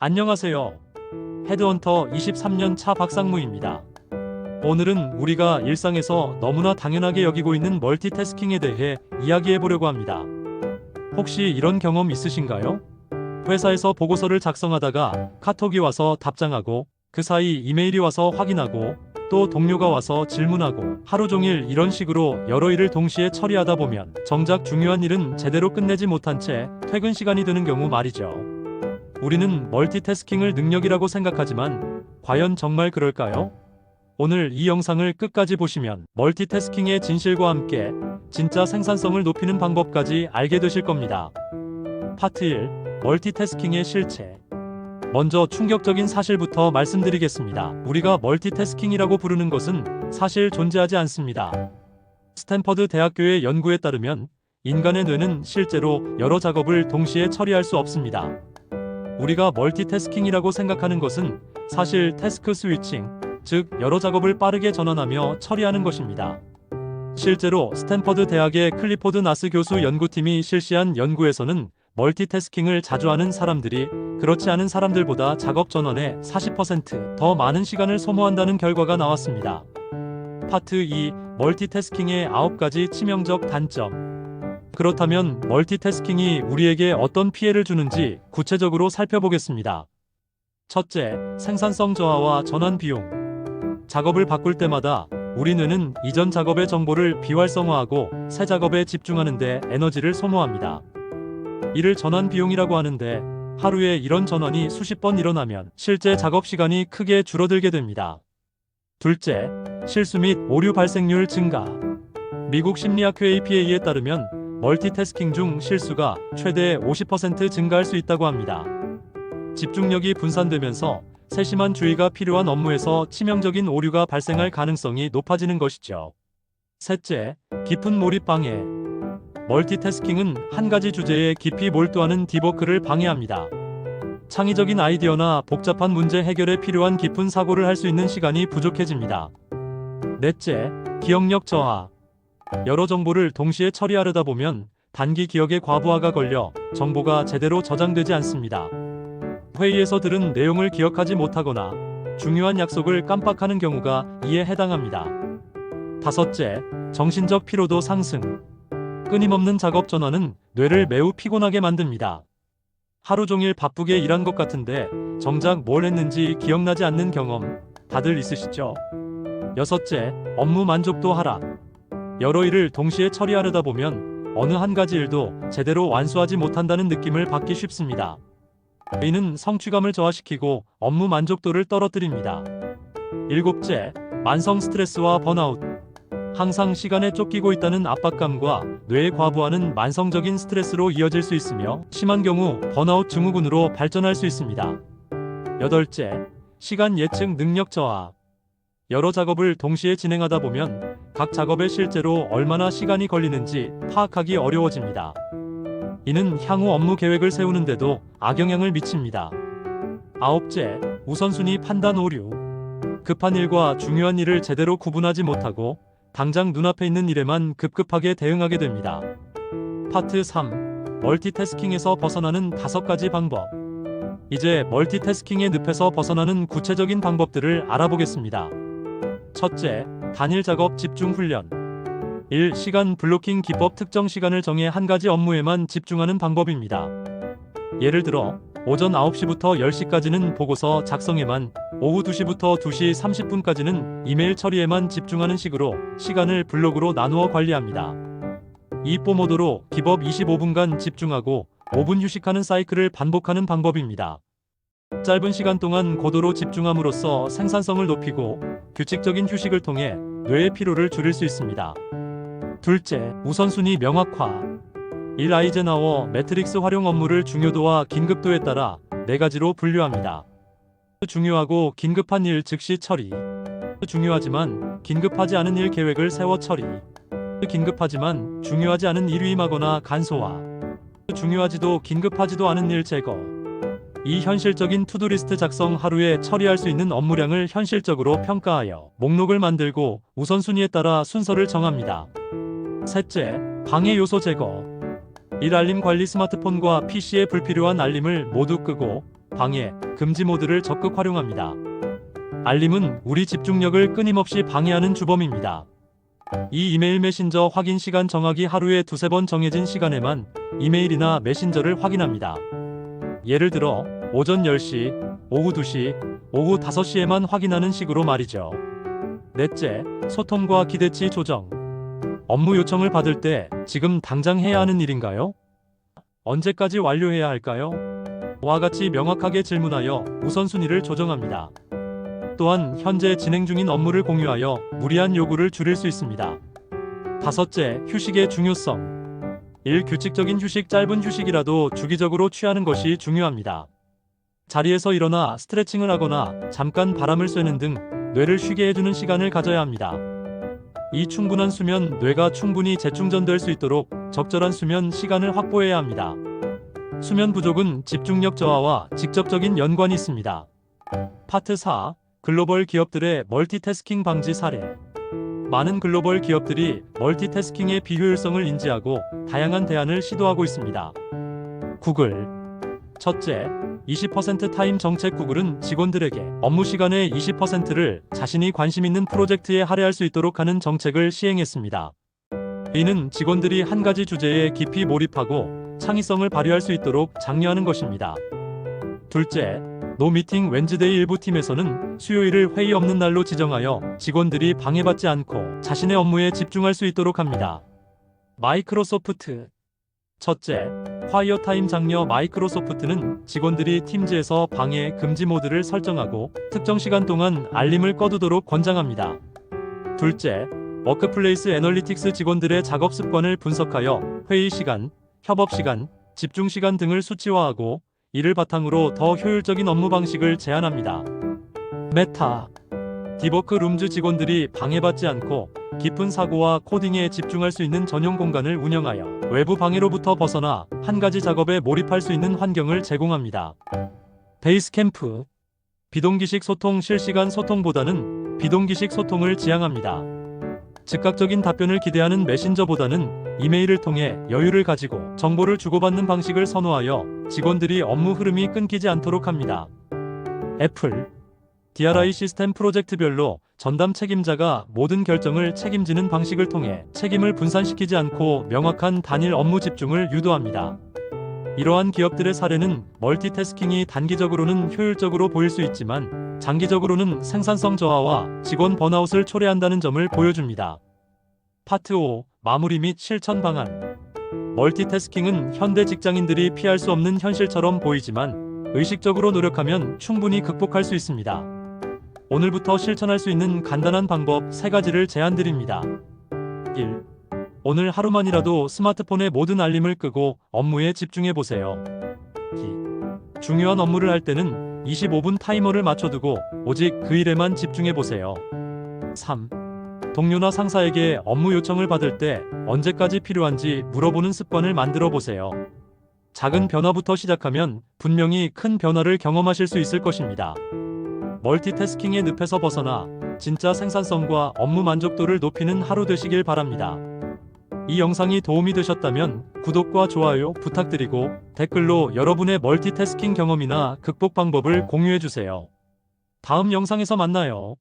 안녕하세요. 헤드헌터 23년 차 박상무입니다. 오늘은 우리가 일상에서 너무나 당연하게 여기고 있는 멀티태스킹에 대해 이야기해 보려고 합니다. 혹시 이런 경험 있으신가요? 회사에서 보고서를 작성하다가 카톡이 와서 답장하고 그 사이 이메일이 와서 확인하고 또 동료가 와서 질문하고 하루 종일 이런 식으로 여러 일을 동시에 처리하다 보면 정작 중요한 일은 제대로 끝내지 못한 채 퇴근 시간이 되는 경우 말이죠. 우리는 멀티태스킹을 능력이라고 생각하지만 과연 정말 그럴까요? 오늘 이 영상을 끝까지 보시면 멀티태스킹의 진실과 함께 진짜 생산성을 높이는 방법까지 알게 되실 겁니다. 파트 1. 멀티태스킹의 실체. 먼저 충격적인 사실부터 말씀드리겠습니다. 우리가 멀티태스킹이라고 부르는 것은 사실 존재하지 않습니다. 스탠퍼드 대학교의 연구에 따르면 인간의 뇌는 실제로 여러 작업을 동시에 처리할 수 없습니다. 우리가 멀티태스킹이라고 생각하는 것은 사실 태스크 스위칭, 즉 여러 작업을 빠르게 전환하며 처리하는 것입니다. 실제로 스탠퍼드 대학의 클리포드 나스 교수 연구팀이 실시한 연구에서는 멀티태스킹을 자주 하는 사람들이 그렇지 않은 사람들보다 작업 전환에 40% 더 많은 시간을 소모한다는 결과가 나왔습니다. 파트 2. 멀티태스킹의 9가지 치명적 단점. 그렇다면 멀티태스킹이 우리에게 어떤 피해를 주는지 구체적으로 살펴보겠습니다. 첫째, 생산성 저하와 전환 비용. 작업을 바꿀 때마다 우리 뇌는 이전 작업의 정보를 비활성화하고 새 작업에 집중하는 데 에너지를 소모합니다. 이를 전환 비용이라고 하는데 하루에 이런 전환이 수십 번 일어나면 실제 작업 시간이 크게 줄어들게 됩니다. 둘째, 실수 및 오류 발생률 증가. 미국 심리학회 APA에 따르면 멀티태스킹 중 실수가 최대 50% 증가할 수 있다고 합니다. 집중력이 분산되면서 세심한 주의가 필요한 업무에서 치명적인 오류가 발생할 가능성이 높아지는 것이죠. 셋째, 깊은 몰입 방해. 멀티태스킹은 한 가지 주제에 깊이 몰두하는 딥워크를 방해합니다. 창의적인 아이디어나 복잡한 문제 해결에 필요한 깊은 사고를 할 수 있는 시간이 부족해집니다. 넷째, 기억력 저하. 여러 정보를 동시에 처리하려다 보면 단기 기억에 과부하가 걸려 정보가 제대로 저장되지 않습니다. 회의에서 들은 내용을 기억하지 못하거나 중요한 약속을 깜빡하는 경우가 이에 해당합니다. 다섯째, 정신적 피로도 상승. 끊임없는 작업 전환은 뇌를 매우 피곤하게 만듭니다. 하루 종일 바쁘게 일한 것 같은데 정작 뭘 했는지 기억나지 않는 경험 다들 있으시죠? 여섯째, 업무 만족도 하락. 여러 일을 동시에 처리하려다 보면 어느 한 가지 일도 제대로 완수하지 못한다는 느낌을 받기 쉽습니다. 이는 성취감을 저하시키고 업무 만족도를 떨어뜨립니다. 일곱째, 만성 스트레스와 번아웃. 항상 시간에 쫓기고 있다는 압박감과 뇌의 과부하는 만성적인 스트레스로 이어질 수 있으며 심한 경우 번아웃 증후군으로 발전할 수 있습니다. 여덟째, 시간 예측 능력 저하. 여러 작업을 동시에 진행하다 보면 각 작업에 실제로 얼마나 시간이 걸리는지 파악하기 어려워집니다. 이는 향후 업무 계획을 세우는데도 악영향을 미칩니다. 아홉째, 우선순위 판단 오류. 급한 일과 중요한 일을 제대로 구분하지 못하고 당장 눈앞에 있는 일에만 급급하게 대응하게 됩니다. 파트 3. 멀티태스킹에서 벗어나는 5가지 방법. 이제 멀티태스킹의 늪에서 벗어나는 구체적인 방법들을 알아보겠습니다. 첫째, 단일 작업 집중 훈련. 1. 시간 블로킹 기법. 특정 시간을 정해 한 가지 업무에만 집중하는 방법입니다. 예를 들어 오전 9시부터 10시까지는 보고서 작성에만, 오후 2시부터 2시 30분까지는 이메일 처리에만 집중하는 식으로 시간을 블록으로 나누어 관리합니다. 2. 포모도로 기법. 25분간 집중하고 5분 휴식하는 사이클을 반복하는 방법입니다. 짧은 시간 동안 고도로 집중함으로써 생산성을 높이고 규칙적인 휴식을 통해 뇌의 피로를 줄일 수 있습니다. 둘째, 우선순위 명확화. 1. 아이젠하워 매트릭스 활용. 업무를 중요도와 긴급도에 따라 4가지로 분류합니다. 중요하고 긴급한 일 즉시 처리. 중요하지만 긴급하지 않은 일 계획을 세워 처리. 긴급하지만 중요하지 않은 일 위임하거나 간소화. 중요하지도 긴급하지도 않은 일 제거. 이 현실적인 투두리스트 작성. 하루에 처리할 수 있는 업무량을 현실적으로 평가하여 목록을 만들고 우선순위에 따라 순서를 정합니다. 셋째, 방해 요소 제거. 일 알림 관리. 스마트폰과 PC의 불필요한 알림을 모두 끄고 방해, 금지 모드를 적극 활용합니다. 알림은 우리 집중력을 끊임없이 방해하는 주범입니다. 이 이메일 메신저 확인 시간 정하기 하루에 두세 번 정해진 시간에만 이메일이나 메신저를 확인합니다. 예를 들어 오전 10시, 오후 2시, 오후 5시에만 확인하는 식으로 말이죠. 넷째, 소통과 기대치 조정. 업무 요청을 받을 때 지금 당장 해야 하는 일인가요? 언제까지 완료해야 할까요? 와 같이 명확하게 질문하여 우선순위를 조정합니다. 또한 현재 진행 중인 업무를 공유하여 무리한 요구를 줄일 수 있습니다. 다섯째, 휴식의 중요성. 규칙적인 휴식, 짧은 휴식이라도 주기적으로 취하는 것이 중요합니다. 자리에서 일어나 스트레칭을 하거나 잠깐 바람을 쐬는 등 뇌를 쉬게 해주는 시간을 가져야 합니다. 이 충분한 수면, 뇌가 충분히 재충전될 수 있도록 적절한 수면 시간을 확보해야 합니다. 수면 부족은 집중력 저하와 직접적인 연관이 있습니다. 파트 4. 글로벌 기업들의 멀티태스킹 방지 사례. 많은 글로벌 기업들이 멀티태스킹의 비효율성을 인지하고 다양한 대안을 시도하고 있습니다. 구글. 첫째, 20% 타임 정책. 구글은 직원들에게 업무 시간의 20%를 자신이 관심 있는 프로젝트에 할애할 수 있도록 하는 정책을 시행했습니다. 이는 직원들이 한 가지 주제에 깊이 몰입하고 창의성을 발휘할 수 있도록 장려하는 것입니다. 둘째, 노 미팅 웬즈데이. 일부 팀에서는 수요일을 회의 없는 날로 지정하여 직원들이 방해받지 않고 자신의 업무에 집중할 수 있도록 합니다. 마이크로소프트. 첫째, 화이어 타임 장려. 마이크로소프트는 직원들이 팀즈에서 방해, 금지 모드를 설정하고 특정 시간 동안 알림을 꺼두도록 권장합니다. 둘째, 워크플레이스 애널리틱스. 직원들의 작업 습관을 분석하여 회의 시간, 협업 시간, 집중 시간 등을 수치화하고 이를 바탕으로 더 효율적인 업무 방식을 제안합니다. 메타. 디버크 룸즈. 직원들이 방해받지 않고 깊은 사고와 코딩에 집중할 수 있는 전용 공간을 운영하여 외부 방해로부터 벗어나 한 가지 작업에 몰입할 수 있는 환경을 제공합니다. 베이스캠프. 비동기식 소통. 실시간 소통보다는 비동기식 소통을 지향합니다. 즉각적인 답변을 기대하는 메신저보다는 이메일을 통해 여유를 가지고 정보를 주고받는 방식을 선호하여 직원들이 업무 흐름이 끊기지 않도록 합니다. 애플. DRI 시스템. 프로젝트별로 전담 책임자가 모든 결정을 책임지는 방식을 통해 책임을 분산시키지 않고 명확한 단일 업무 집중을 유도합니다. 이러한 기업들의 사례는 멀티태스킹이 단기적으로는 효율적으로 보일 수 있지만 장기적으로는 생산성 저하와 직원 번아웃을 초래한다는 점을 보여줍니다. 파트 5. 마무리 및 실천 방안. 멀티태스킹은 현대 직장인들이 피할 수 없는 현실처럼 보이지만 의식적으로 노력하면 충분히 극복할 수 있습니다. 오늘부터 실천할 수 있는 간단한 방법 3가지를 제안드립니다. 1. 오늘 하루만이라도 스마트폰의 모든 알림을 끄고 업무에 집중해보세요. 2. 중요한 업무를 할 때는 25분 타이머를 맞춰두고 오직 그 일에만 집중해보세요. 3. 동료나 상사에게 업무 요청을 받을 때 언제까지 필요한지 물어보는 습관을 만들어보세요. 작은 변화부터 시작하면 분명히 큰 변화를 경험하실 수 있을 것입니다. 멀티태스킹의 늪에서 벗어나 진짜 생산성과 업무 만족도를 높이는 하루 되시길 바랍니다. 이 영상이 도움이 되셨다면 구독과 좋아요 부탁드리고 댓글로 여러분의 멀티태스킹 경험이나 극복 방법을 공유해주세요. 다음 영상에서 만나요.